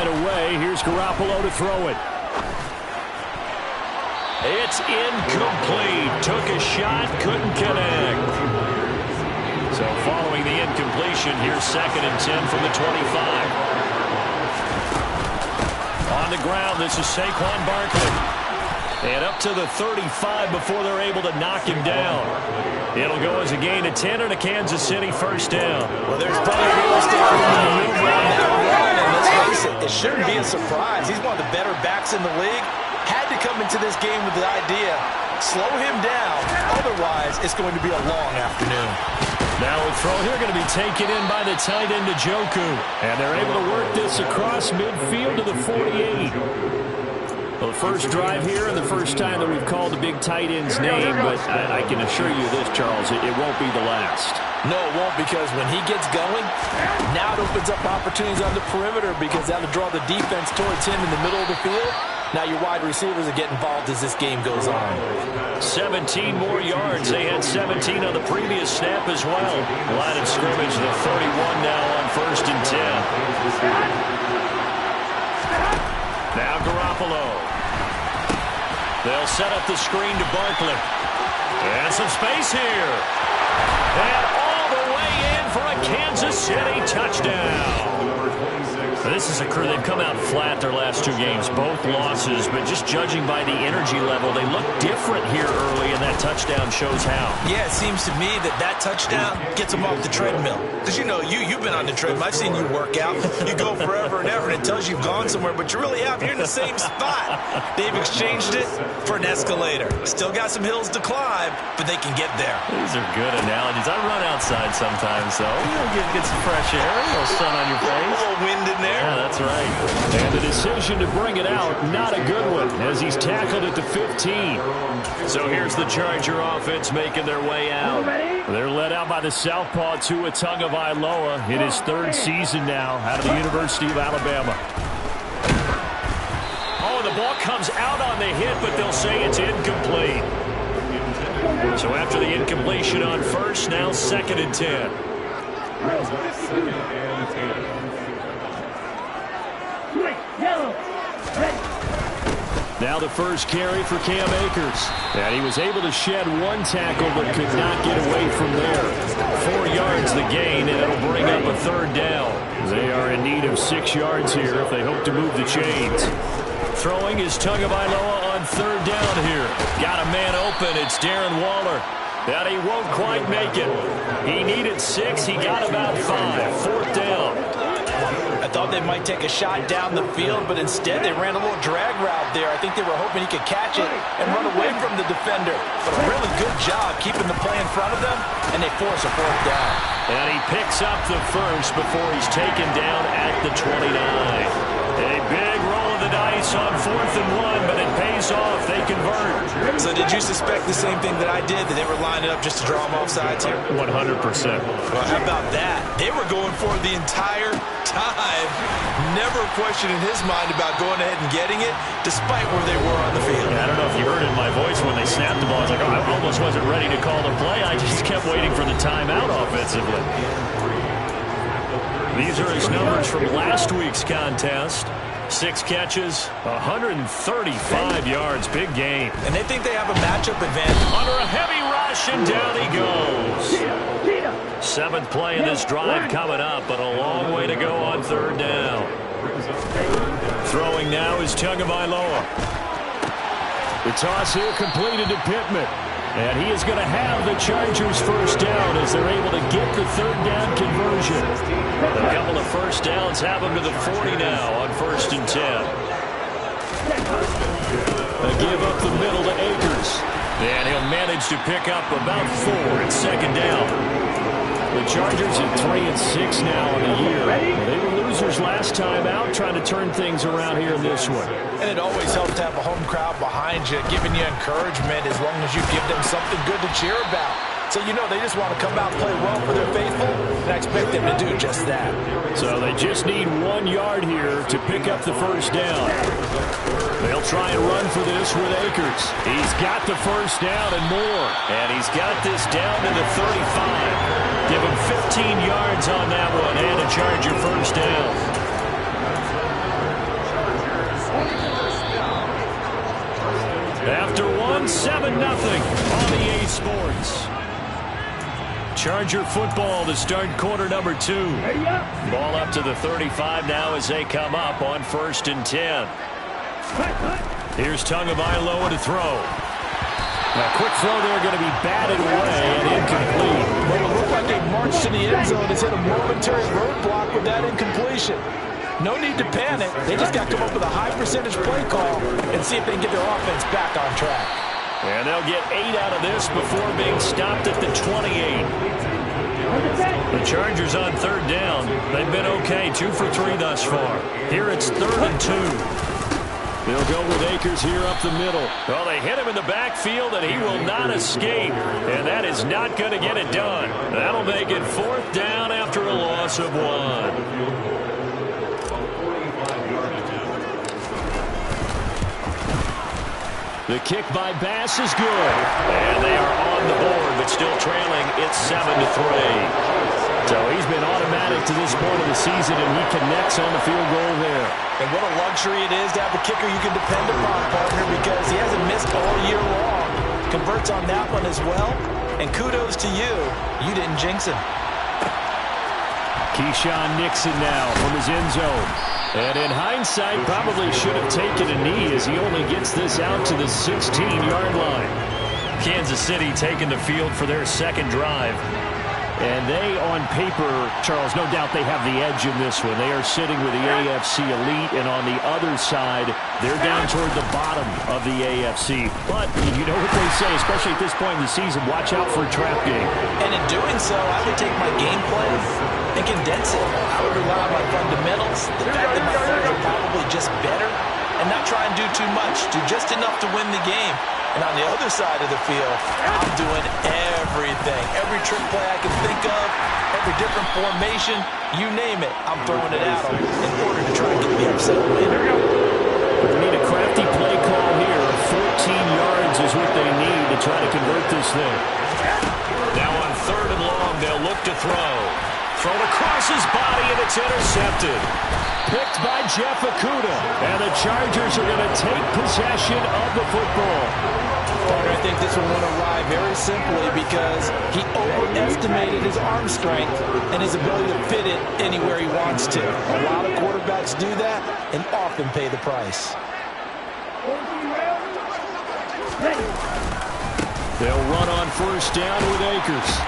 right away. Here's Garoppolo to throw it. It's incomplete. Took a shot, couldn't connect. So following the incompletion, here's 2nd and 10 from the 25. On the ground, this is Saquon Barkley. And up to the 35 before they're able to knock him down. It'll go as a gain of 10 and a Kansas City first down. Well, there's plenty of real estate for him to move around that run, and let's face it, it shouldn't be a surprise. He's one of the better backs in the league. Had to come into this game with the idea, slow him down. Otherwise, it's going to be a long afternoon. Now a throw here going to be taken in by the tight end Njoku. And they're able to work this across midfield to the 48. Well, the first drive here and the first time that we've called the big tight end's name, but I can assure you this, Charles, it won't be the last. No, it won't, because when he gets going, now it opens up opportunities on the perimeter because that'll draw the defense towards him in the middle of the field. Now your wide receivers are getting involved as this game goes on. 17 more yards. They had 17 on the previous snap as well. Line of scrimmage, the 31 now on 1st and 10. Now Garoppolo. They'll set up the screen to Barkley. And some space here. And all the way in for a Kansas City touchdown. This is a crew. They've come out flat their last 2 games, both losses, but just judging by the energy level, they look different here early, and that touchdown shows how. Yeah, it seems to me that touchdown gets them off the treadmill. Because, you know, you've been on the treadmill. I've seen you work out. You go forever and ever, and it tells you you've gone somewhere, but you really haven't. You're in the same spot. They've exchanged it for an escalator. Still got some hills to climb, but they can get there. These are good analogies. I run outside sometimes, so get some fresh air, a little sun on your face. A little wind in there. Yeah, that's right. And the decision to bring it out, not a good one, as he's tackled at the 15. So here's the Charger offense making their way out. They're led out by the southpaw Tua Tagovailoa in his 3rd season now out of the University of Alabama. Oh, the ball comes out on the hit, but they'll say it's incomplete. So after the incompletion on 1st, now 2nd and 10. Now the first carry for Cam Akers. And he was able to shed 1 tackle but could not get away from there. 4 yards the gain, and it'll bring up a 3rd down. They are in need of 6 yards here if they hope to move the chains. Throwing is Tagovailoa on 3rd down here. Got a man open. It's Darren Waller. And he won't quite make it. He needed 6. He got about 5. 4th down. I thought they might take a shot down the field, but instead they ran a little drag route there. I think they were hoping he could catch it and run away from the defender. But a really good job keeping the play in front of them, and they force a 4th down. And he picks up the first before he's taken down at the 29. A big roll of the dice on 4th and 1, but it pays off. They convert. So did you suspect the same thing that I did, that they were lining up just to draw them off sides here? 100%. Well, how about that? They were going for it the entire time. Never a question in his mind about going ahead and getting it, despite where they were on the field. Yeah, I don't know if you heard it in my voice when they snapped the ball. I was like, oh, I almost wasn't ready to call the play. I just kept waiting for the timeout offensively. These are his numbers from last week's contest. 6 catches, 135 yards. Big game. And they think they have a matchup advantage. Under a heavy rush, and down he goes. 7th play in this drive coming up, but a long way to go on 3rd down. Throwing now is Tagovailoa. The toss here completed to Pittman. And he is going to have the Chargers first down as they're able to get the 3rd down conversion. A couple of first downs have them to the 40 now on 1st and 10. A give up the middle to Akers. And he'll manage to pick up about 4 at 2nd down. The Chargers at 3-6 now in the year. They were losers last time out, trying to turn things around here in this one. And it always helps to have a home crowd behind you, giving you encouragement as long as you give them something good to cheer about. So, you know, they just want to come out and play well for their faithful, and I expect them to do just that. So they just need 1 yard here to pick up the first down. They'll try and run for this with Akers. He's got the first down and more. And he's got this down to the 35. Give him 15 yards on that one and a Charger first down. After one, 7-0 on EA Sports. Charger football to start quarter number 2. Ball up to the 35 now as they come up on 1st and 10. Here's Tagovailoa to throw. A quick throw there going to be batted away and incomplete. Well, it looked like they marched to the end zone and hit a momentary roadblock with that incompletion. No need to panic. They just got to come up with a high percentage play call and see if they can get their offense back on track. And they'll get 8 out of this before being stopped at the 28. The Chargers on 3rd down. They've been okay, 2 for 3 thus far. Here it's 3rd and 2. They'll go with Akers here up the middle. Well, they hit him in the backfield, and he will not escape. And that is not going to get it done. That'll make it 4th down after a loss of 1. The kick by Bass is good. And they are on the board, but still trailing. It's 7-3. So he's been automatic to this point of the season, and he connects on the field goal there. And what a luxury it is to have a kicker you can depend upon, partner, because he hasn't missed all year long. Converts on that one as well. And kudos to you. You didn't jinx him. Keyshawn Nixon now from his end zone. And in hindsight, probably should have taken a knee as he only gets this out to the 16-yard line. Kansas City taking the field for their second drive. And they, on paper, Charles, no doubt they have the edge in this one. They are sitting with the AFC elite, and on the other side, they're down toward the bottom of the AFC. But you know what they say, especially at this point in the season, watch out for a trap game. And in doing so, I would take my game plan and condense it. I would rely on my fundamentals, the fact that my players are probably just better, and not try and do too much, do just enough to win the game. And on the other side of the field, I'm doing everything. Every trick play I can think of, every different formation, you name it, I'm throwing it at them in order to try and get the upset win. They need a crafty play call here. 14 yards is what they need to try to convert this thing. Now on 3rd and long, they'll look to throw. Thrown across his body, and it's intercepted. Picked by Jeff Okudah. And the Chargers are going to take possession of the football. I think this one went awry very simply because he overestimated his arm strength and his ability to fit it anywhere he wants to. A lot of quarterbacks do that and often pay the price. They'll run on 1st down with Akers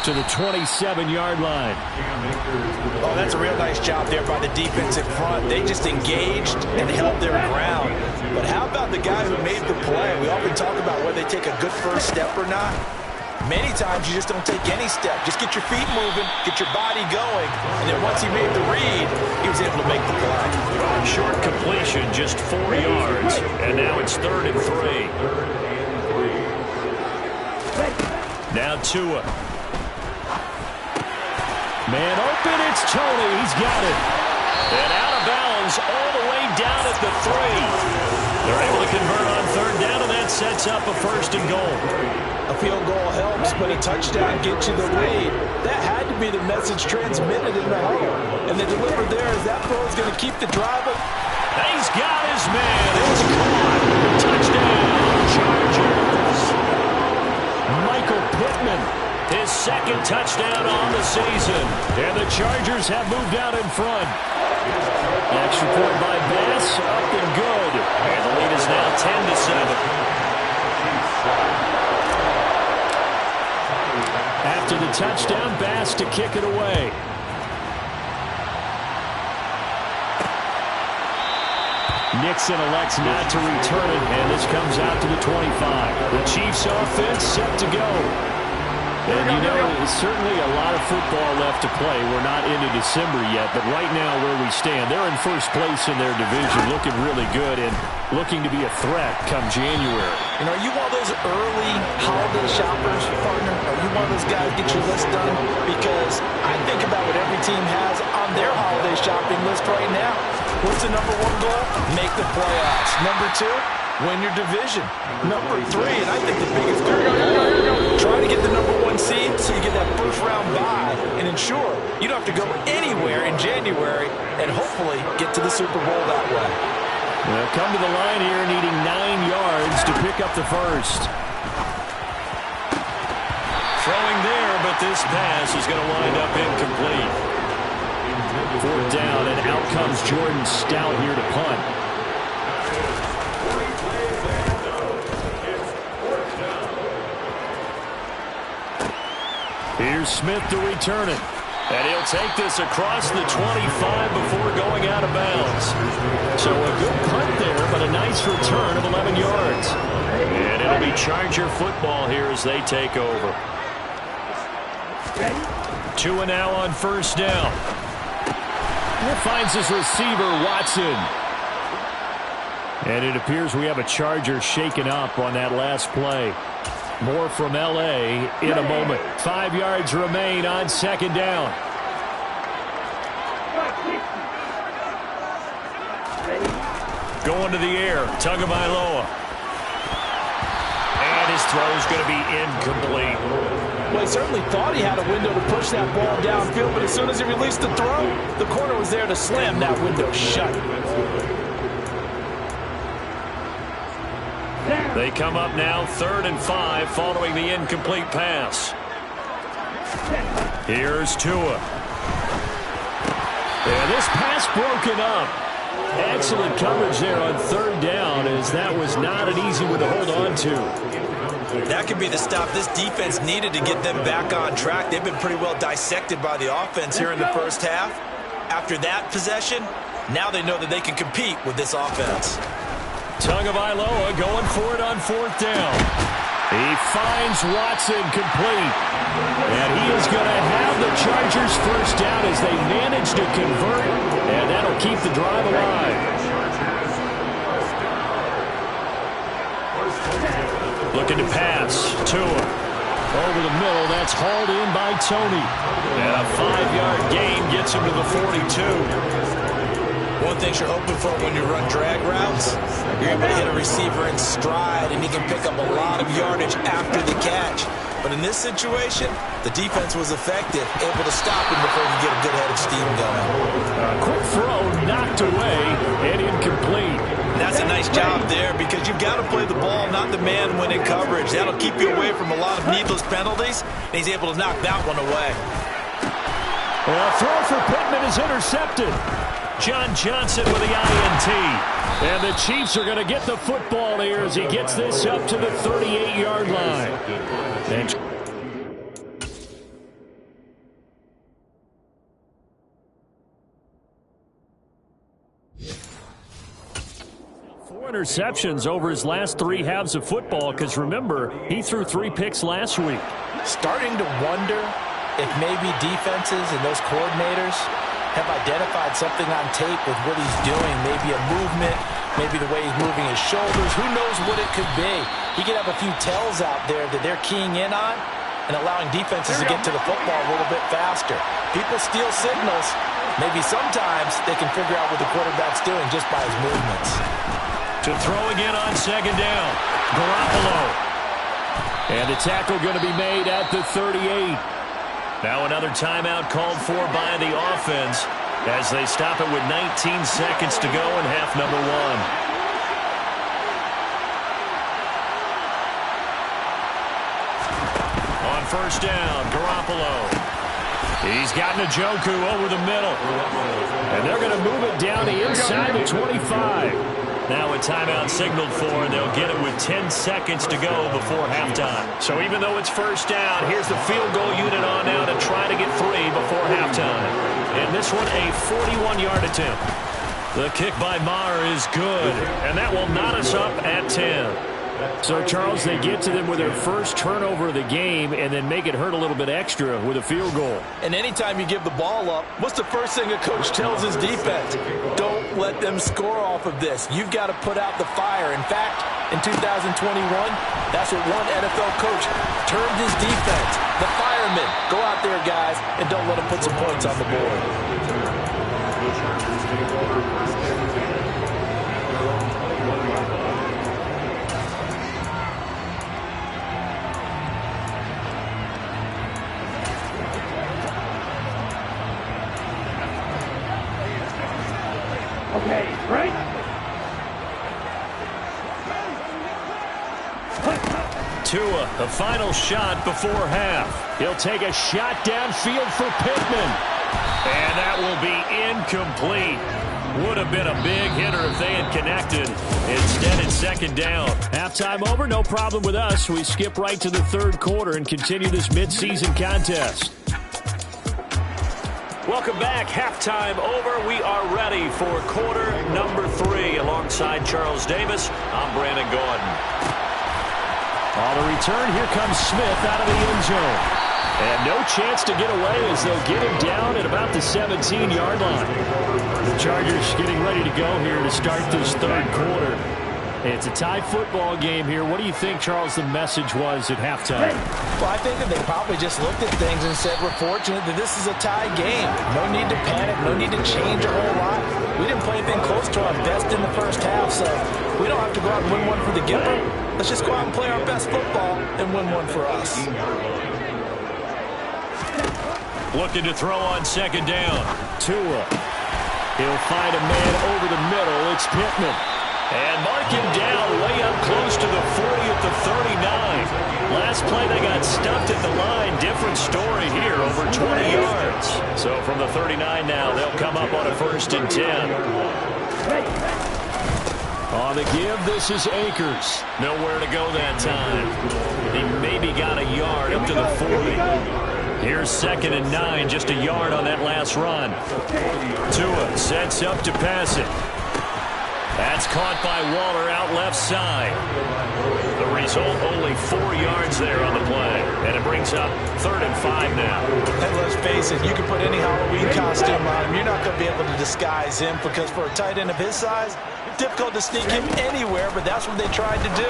to the 27-yard line. Oh, that's a real nice job there by the defensive front. They just engaged and held their ground. But how about the guy who made the play? We often talk about whether they take a good first step or not. Many times you just don't take any step. Just get your feet moving, get your body going, and then once he made the read, he was able to make the play. Short completion, just 4 yards, and now it's 3rd and 3. Now Tua. Man open, it's Tony. He's got it. And out of bounds all the way down at the 3. They're able to convert on 3rd down, and that sets up a 1st and goal. A field goal helps, but a touchdown gets you the lead. That had to be the message transmitted in the huddle. And the deliver there is that throw is going to keep the driver. He's got his man. It's caught. Touchdown, Chargers. Michael Pittman. His 2nd touchdown on the season. And the Chargers have moved out in front. Extra point by Bass, up and good. And the lead is now 10-7. After the touchdown, Bass to kick it away. Nixon elects not to return it, and this comes out to the 25. The Chiefs offense set to go. And you know, certainly a lot of football left to play. We're not into December yet, but right now where we stand, they're in 1st place in their division, looking really good and looking to be a threat come January. And are you one of those early holiday shoppers, partner? Are you one of those guys get your list done? Because I think about what every team has on their holiday shopping list right now. What's the number 1 goal? Make the playoffs. Number 2? Win your division. Number 3, and I think the biggest goal, trying to get the number 1 seed so you get that 1st round bye and ensure you don't have to go anywhere in January and hopefully get to the Super Bowl that way. They'll come to the line here needing 9 yards to pick up the first. Throwing there, but this pass is going to wind up incomplete. 4th down, and out comes Jordan Stout here to punt. Here's Smith to return it. And he'll take this across the 25 before going out of bounds. So a good punt there, but a nice return of 11 yards. And it'll be Charger football here as they take over. 2 and now on 1st down. And finds his receiver, Watson. And it appears we have a Charger shaken up on that last play. More from L.A. in a moment. 5 yards remain on 2nd down. Going to the air, Tagovailoa. And his throw is going to be incomplete. Well, he certainly thought he had a window to push that ball downfield, but as soon as he released the throw, the corner was there to slam that window shut. They come up now 3rd and 5 following the incomplete pass. Here's Tua. And this pass broken up. Excellent coverage there on 3rd down, as that was not an easy one to hold on to. That could be the stop this defense needed to get them back on track. They've been pretty well dissected by the offense here in the first half. After that possession, now they know that they can compete with this offense. Tagovailoa going for it on 4th down. He finds Watson complete. And he is going to have the Chargers first down as they manage to convert. And that'll keep the drive alive. Looking to pass. Tua. Over the middle. That's hauled in by Tony. And a 5-yard gain gets him to the 42. One thing you're hoping for when you run drag routes, you're able to hit a receiver in stride, and he can pick up a lot of yardage after the catch. But in this situation, the defense was effective, able to stop him before he could get a good head of steam going. Quick throw knocked away and incomplete. And that's a nice job there, because you've got to play the ball, not the man when in coverage. That'll keep you away from a lot of needless penalties, and he's able to knock that one away. Well, a throw for Pittman is intercepted. John Johnson with the INT. And the Chiefs are going to get the football here as he gets this up to the 38-yard line. And 4 interceptions over his last 3 halves of football, because remember, he threw 3 picks last week. Starting to wonder if maybe defenses and those coordinators have identified something on tape with what he's doing. Maybe a movement, maybe the way he's moving his shoulders. Who knows what it could be? He could have a few tells out there that they're keying in on and allowing defenses to get to the football a little bit faster. People steal signals. Maybe sometimes they can figure out what the quarterback's doing just by his movements. To throw again on 2nd down, Garoppolo. And the tackle going to be made at the 38. Now another timeout called for by the offense as they stop it with 19 seconds to go in half number 1. On 1st down, Garoppolo. He's got Njoku over the middle. And they're going to move it down to inside the 25. Now a timeout signaled for, and they'll get it with 10 seconds to go before halftime. So even though it's 1st down, here's the field goal unit on now to try to get 3 before halftime. And this one a 41-yard attempt. The kick by Maher is good, and that will knot us up at 10. So, Charles, they get to them with their first turnover of the game and then make it hurt a little bit extra with a field goal. And anytime you give the ball up, what's the first thing a coach tells his defense? Don't let them score off of this. You've got to put out the fire. In fact, in 2021, that's what one NFL coach termed his defense. The firemen. Go out there, guys, and don't let them put some points on the board. Okay, right? Tua, the final shot before half. He'll take a shot downfield for Pittman. And that will be incomplete. Would have been a big hitter if they had connected. Instead, it's second down. Halftime over, no problem with us. We skip right to the third quarter and continue this midseason contest. Welcome back. Halftime over. We are ready for quarter number 3. Alongside Charles Davis, I'm Brandon Gordon. On the return, here comes Smith out of the end zone. And no chance to get away as they'll get him down at about the 17-yard line. The Chargers getting ready to go here to start this third quarter. It's a tie football game here. What do you think, Charles, the message was at halftime? Well, I think that they probably just looked at things and said, we're fortunate that this is a tie game. No need to panic. No need to change a whole lot. We didn't play anything close to our best in the first half, so we don't have to go out and win one for the Gipper. Let's just go out and play our best football and win one for us. Looking to throw on second down. Tua. He'll find a man over the middle. It's Pittman. And mark him down way up close to the 40 at the 39. Last play they got stuffed at the line. Different story here, over 20 yards. So from the 39 now, they'll come up on a 1st and 10. On the give, this is Akers. Nowhere to go that time. He maybe got a yard up to the 40. Here's 2nd and 9, just a yard on that last run. Tua sets up to pass it. That's caught by Waller out left side. The result, only 4 yards there on the play. And it brings up 3rd and 5 now. And let's face it, you can put any Halloween costume on him. You're not going to be able to disguise him because for a tight end of his size, difficult to sneak him anywhere, but that's what they tried to do.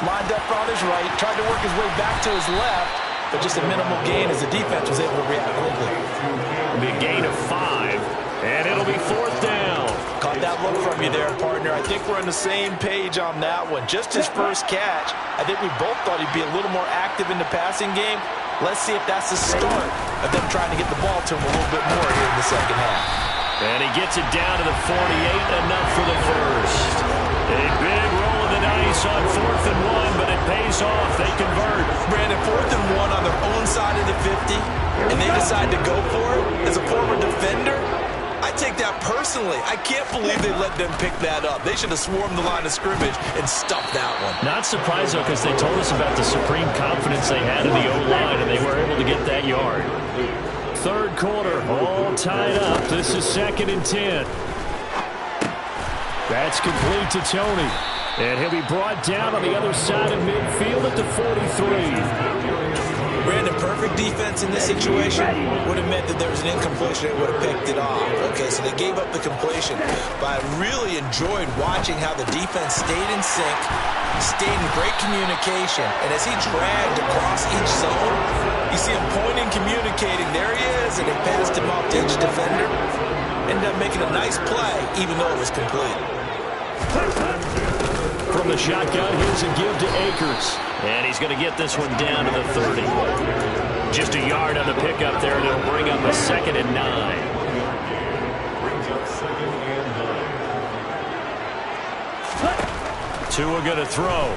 Lined up on his right, tried to work his way back to his left, but just a minimal gain as the defense was able to react quickly. Big gain of 5, and it'll be 4th down. Caught that look from you there, partner. I think we're on the same page on that one. Just his first catch. I think we both thought he'd be a little more active in the passing game. Let's see if that's the start of them trying to get the ball to him a little bit more here in the second half. And he gets it down to the 48, enough for the first. A big roll of the dice on 4th and 1, but it pays off. They convert. Brandon, 4th and 1 on their own side of the 50, and they decide to go for it. As a former defender, I take that personally. I can't believe they let them pick that up. They should have swarmed the line of scrimmage and stuffed that one. Not surprised, though, because they told us about the supreme confidence they had in the O-line, and they were able to get that yard. Third quarter, all tied up. This is 2nd and 10. That's complete to Tony. And he'll be brought down on the other side of midfield at the 43. Brandon, perfect defense in this situation would have meant that there was an incompletion. It would have picked it off. Okay, so they gave up the completion. But I really enjoyed watching how the defense stayed in sync, stayed in great communication. And as he dragged across each zone, you see him pointing, communicating. There he is, and they passed him off to each defender. Ended up making a nice play, even though it was complete. From the shotgun, here's a give to Akers. And he's going to get this one down to the 30. Just a yard on the pickup there, and it'll bring up a 2nd and 9. Tua going to throw.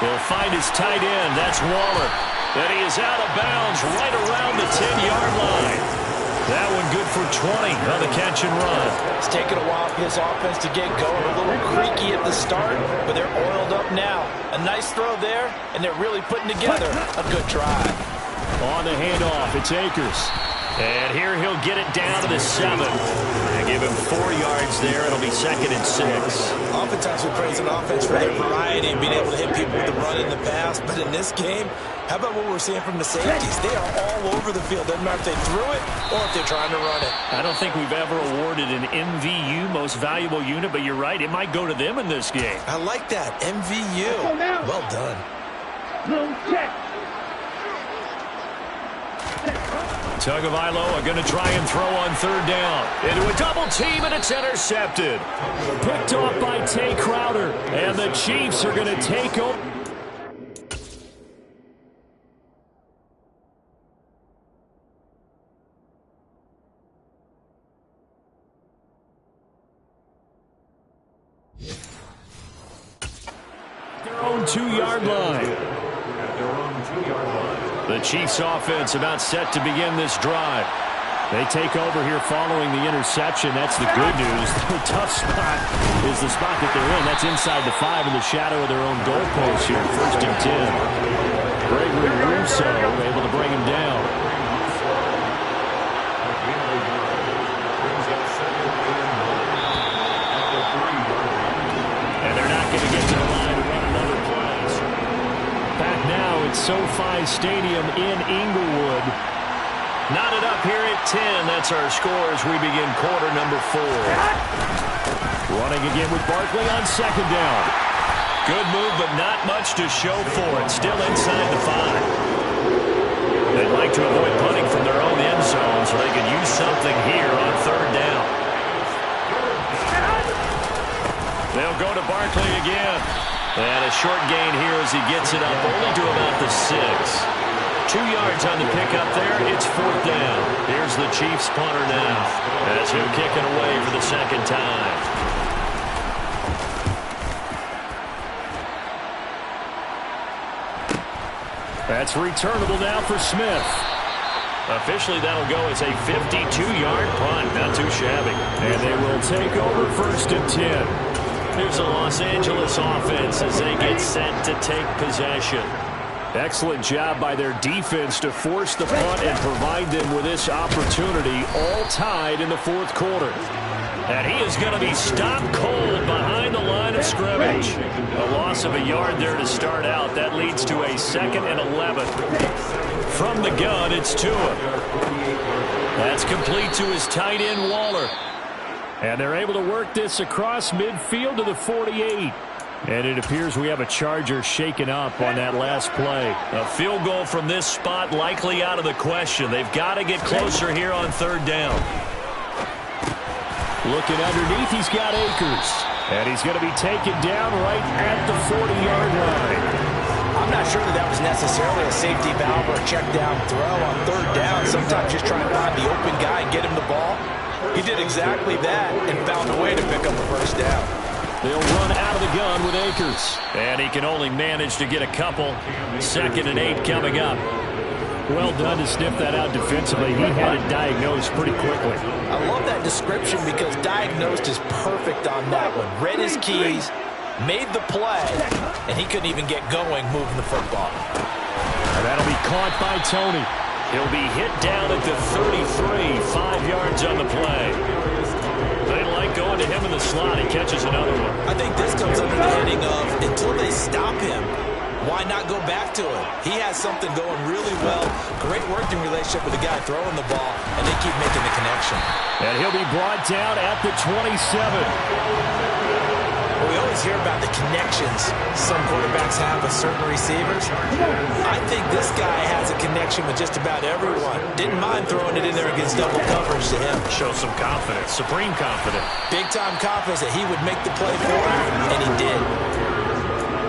He'll find his tight end. That's Waller. And he is out of bounds right around the 10-yard line. That one good for 20 on the catch and run. It's taken a while for this offense to get going. A little creaky at the start, but they're oiled up now. A nice throw there, and they're really putting together a good drive. On the handoff, it's Akers. And here he'll get it down to the 7. And give him 4 yards there. It'll be 2nd and 6. Oftentimes we praise an offense for their variety and being able to hit people with the run in the pass. But in this game, how about what we're seeing from the safeties? They are all over the field. Doesn't matter if they threw it or if they're trying to run it. I don't think we've ever awarded an MVU, most valuable unit, but you're right. It might go to them in this game. I like that. MVU. Well done. Check. Tagovailoa are going to try and throw on 3rd down. Into a double team, and it's intercepted. Picked off by Tay Crowder. And the Chiefs are going to take over. own 2-yard line. The Chiefs offense about set to begin this drive. They take over here following the interception. That's the good news. The tough spot is the spot that they're in. That's inside the 5 in the shadow of their own goalpost here. 1st and 10. Gregory Russo able to bring him down. And they're not going to get to the line to run another play. Back now at SoFi Stadium in Inglewood. Knotted up here at 10. That's our score as we begin quarter number 4. Running again with Barkley on 2nd down. Good move, but not much to show for it. Still inside the 5. They'd like to avoid punting from their own end zone so they can use something here on 3rd down. They'll go to Barkley again. And a short gain here as he gets it up only to about the 6. 2 yards on the pickup there. It's 4th down. Here's the Chiefs punter now. As he'll kick it away for the 2nd time. That's returnable now for Smith. Officially, that'll go as a 52-yard punt. Not too shabby. And they will take over 1st and 10. Here's the Los Angeles offense as they get set to take possession. Excellent job by their defense to force the punt and provide them with this opportunity, all tied in the 4th quarter. And he is going to be stopped cold behind the line of scrimmage. A loss of a yard there to start out. That leads to a 2nd and 11. From the gun, it's Tua. That's complete to his tight end, Waller. And they're able to work this across midfield to the 48. And it appears we have a Charger shaken up on that last play. A field goal from this spot likely out of the question. They've got to get closer here on 3rd down. Looking underneath, he's got Akers. And he's going to be taken down right at the 40-yard line. I'm not sure that was necessarily a safety valve or a check down throw on 3rd down. Sometimes just try and find the open guy and get him the ball. He did exactly that and found a way to pick up a 1st down. They'll run out of the gun with Akers. And he can only manage to get a couple. 2nd and 8 coming up. Well done to sniff that out defensively. He had it diagnosed pretty quickly. I love that description because diagnosed is perfect on that one. Read his keys, made the play, and he couldn't even get going moving the football. And that'll be caught by Tony. He'll be hit down at the 33, 5 yards on the play. They like going to him in the slot. He catches another one. I think this comes under the heading of until they stop him, why not go back to him? He has something going really well. Great working relationship with the guy throwing the ball, and they keep making the connection. And he'll be brought down at the 27. We always hear about the connections some quarterbacks have with certain receivers. I think this guy has a connection with just about everyone. Didn't mind throwing it in there against double coverage to him. Shows some confidence, supreme confidence. Big-time confidence that he would make the play for him, and he did.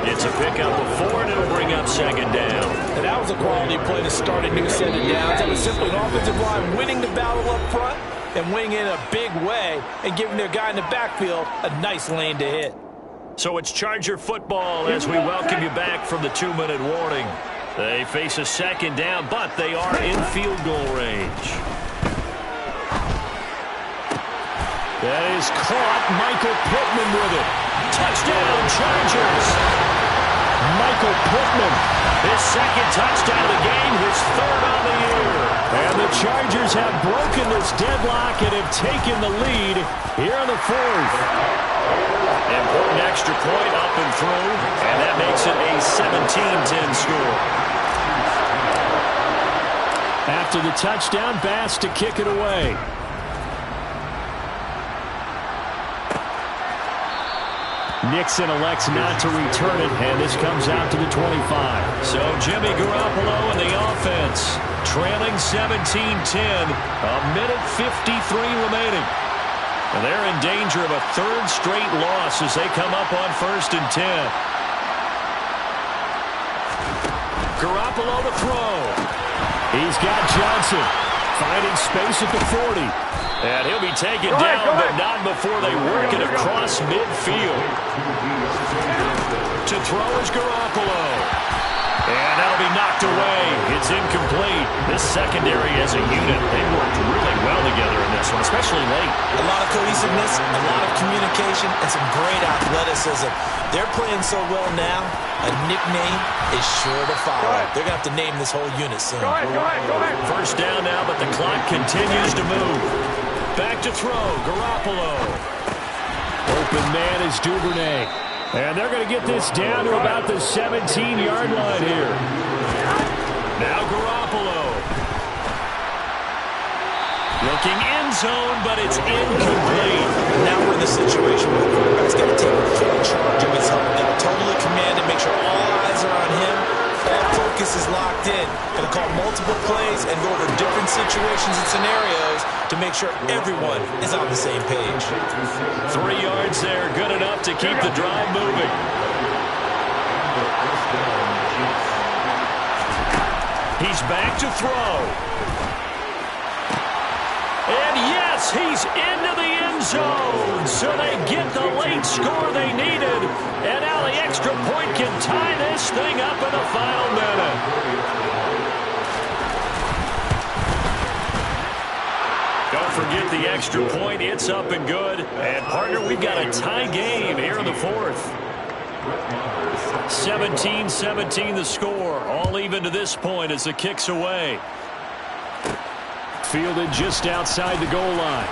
It's a pickup of 4, and it'll bring up 2nd down. And that was a quality play to start a new set of downs. That was simply an offensive line winning the battle up front and winning in a big way and giving their guy in the backfield a nice lane to hit. So it's Charger football as we welcome you back from the 2-minute warning. They face a 2nd down, but they are in field goal range. That is caught. Michael Pittman with it. Touchdown, Chargers. Michael Pittman, his 2nd touchdown of the game, his 3rd on the year. And the Chargers have broken this deadlock and have taken the lead here in the 4th. Important extra point up and through, and that makes it a 17-10 score. After the touchdown, Bass to kick it away. Nixon elects not to return it, and this comes out to the 25. So Jimmy Garoppolo and the offense trailing 17-10, a minute 53 remaining. And they're in danger of a 3rd straight loss as they come up on 1st and 10. Garoppolo to throw. He's got Johnson finding space at the 40. And he'll be taken down, but not before they work it across midfield. To throw is Garoppolo. And that'll be knocked away. It's incomplete. This secondary as a unit, they worked really well together in this one, especially late. A lot of cohesiveness, a lot of communication, and some great athleticism. They're playing so well now, a nickname is sure to follow. They're going to have to name this whole unit soon. Go ahead. First down now, but the clock continues to move. Back to throw, Garoppolo. Open man is Duvernay. And they're going to get this down to about the 17-yard line here. Now Garoppolo. Looking end zone, but it's incomplete. Now we're in the situation where the quarterback's got to take full charge of his helmet. Got to totally command it, make sure all eyes are on him. All focus is locked in. Going to call multiple plays and go over different situations and scenarios to make sure everyone is on the same page. 3 yards there, good enough to keep the drive moving. He's back to throw. And yes, he's into the end zone. So they get the late score they needed. And now the extra point can tie this thing up in the final minute. Don't forget the extra point. It's up and good. And, partner, we've got a tie game here in the fourth. 17-17 the score. All even to this point as the kick's away. Fielded just outside the goal line.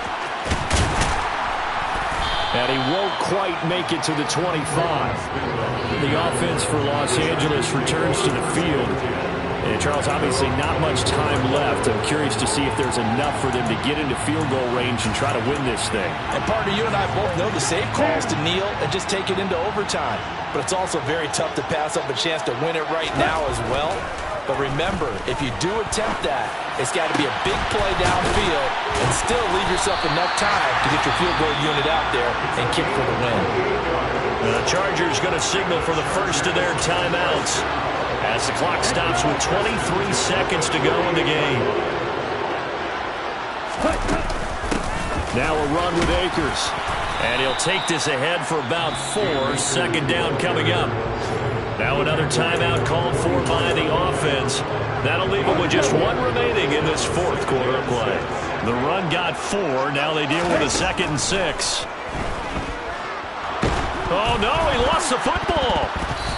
And he won't quite make it to the 25. The offense for Los Angeles returns to the field. And, Charles, obviously not much time left. I'm curious to see if there's enough for them to get into field goal range and try to win this thing. And, partner, you and I both know the safe calls to kneel and just take it into overtime. But it's also very tough to pass up a chance to win it right now as well. But remember, if you do attempt that, it's got to be a big play downfield and still leave yourself enough time to get your field goal unit out there and kick for the win. The Chargers going to signal for the first of their timeouts as the clock stops with 23 seconds to go in the game. Now a run with Akers. And he'll take this ahead for about 4. Second down coming up. Now another timeout called for by the offense. That'll leave them with just 1 remaining in this fourth quarter of play. The run got 4. Now they deal with a 2nd and 6. Oh, no, he lost the football.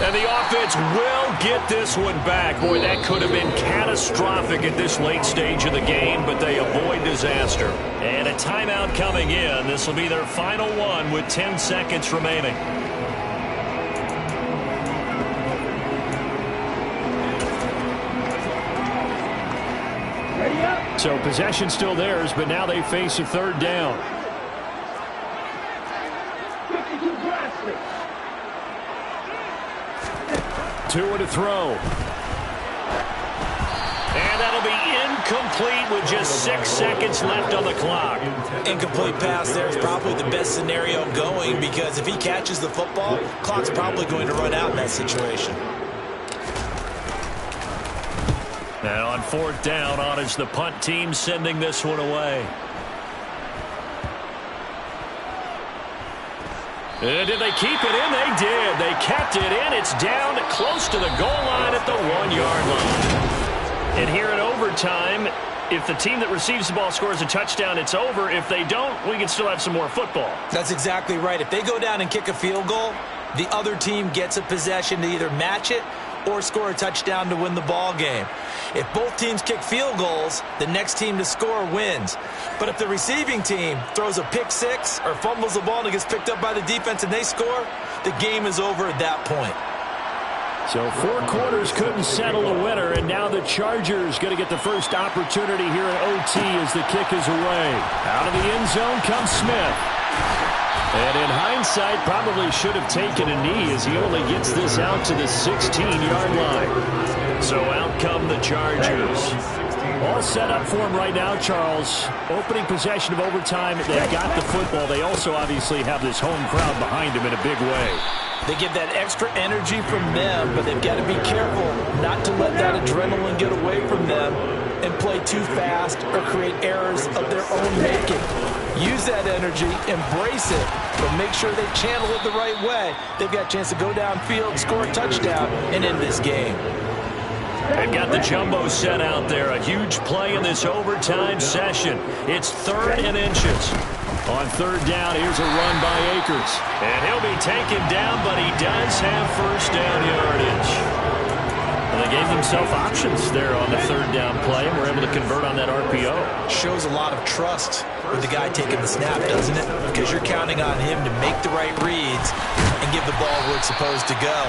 And the offense will get this one back. Boy, that could have been catastrophic at this late stage of the game, but they avoid disaster. And a timeout coming in. This will be their final one with 10 seconds remaining. So possession still theirs, but now they face a 3rd down. Two to throw. And that'll be incomplete with just 6 seconds left on the clock. Incomplete pass there is probably the best scenario going because if he catches the football, clock's probably going to run out in that situation. Now on 4th down, on is the punt team sending this one away. Did they keep it in? They did. They kept it in. It's down close to the goal line at the 1-yard line. And here in overtime, if the team that receives the ball scores a touchdown, it's over. If they don't, we can still have some more football. That's exactly right. If they go down and kick a field goal, the other team gets a possession to either match it or score a touchdown to win the ball game. If both teams kick field goals, the next team to score wins. But if the receiving team throws a pick 6 or fumbles the ball and it gets picked up by the defense and they score, the game is over at that point. So 4 quarters couldn't settle a winner, and now the Chargers going to get the first opportunity here in OT as the kick is away. Out of the end zone comes Smith. And in hindsight, probably should have taken a knee as he only gets this out to the 16-yard line. So out come the Chargers. All set up for him right now, Charles. Opening possession of overtime. They've got the football. They also obviously have this home crowd behind them in a big way. They get that extra energy from them, but they've got to be careful not to let that adrenaline get away from them and play too fast or create errors of their own making. Use that energy, embrace it, but make sure they channel it the right way. They've got a chance to go downfield, score a touchdown, and end this game. They've got the jumbo set out there. A huge play in this overtime session. It's 3rd and inches. On 3rd down, here's a run by Akers. And he'll be taken down, but he does have first down yardage. Well, they gave themselves options there on the 3rd down play, and were able to convert on that RPO. Shows a lot of trust with the guy taking the snap, doesn't it? Because you're counting on him to make the right reads and give the ball where it's supposed to go.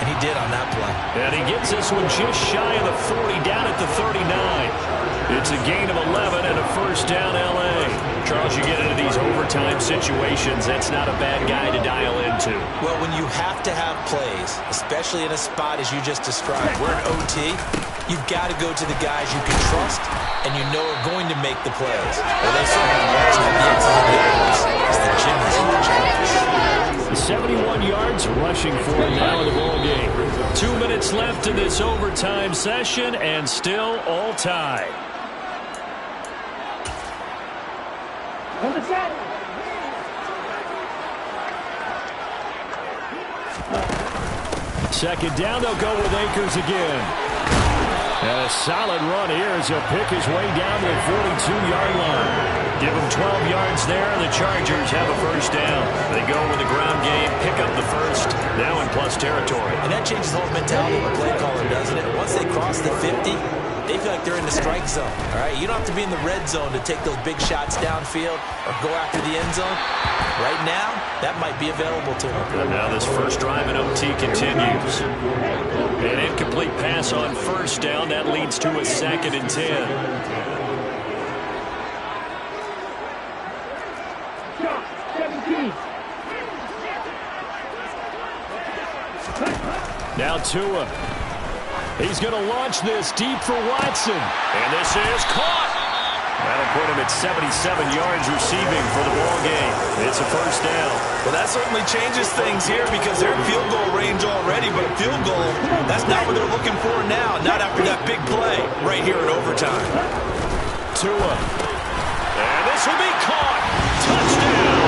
And he did on that play. And he gets this one just shy of the 40, down at the 39. It's a gain of 11 and a first down, L.A. Charles, you get into these overtime situations, that's not a bad guy to dial into. Well, when you have to have plays, especially in a spot as you just described, we're in OT, you've got to go to the guys you can trust and you know are going to make the plays. Well, they say it's not the X's and the O's, it's the Jimmys and the Jacks. 71 yards rushing for him now in the ball game. 2 minutes left in this overtime session, and still all tied. On the set. Second down, they'll go with Akers again. And a solid run here as he'll pick his way down to the 42-yard line. Give him 12 yards there, and the Chargers have a first down. They go with the ground game, pick up the first, now in plus territory. And that changes the whole mentality of the play caller, doesn't it? Once they cross the 50, they feel like they're in the strike zone. All right, you don't have to be in the red zone to take those big shots downfield or go after the end zone. Right now, that might be available to them. And now this first drive in OT continues. An incomplete pass on first down. That leads to a 2nd and 10. Now Tua. He's going to launch this deep for Watson. And this is caught. That'll put him at 77 yards receiving for the ball game. It's a first down. Well, that certainly changes things here because they're in field goal range already, but a field goal, that's not what they're looking for now, not after that big play right here in overtime. Tua. And this will be caught. Touchdown.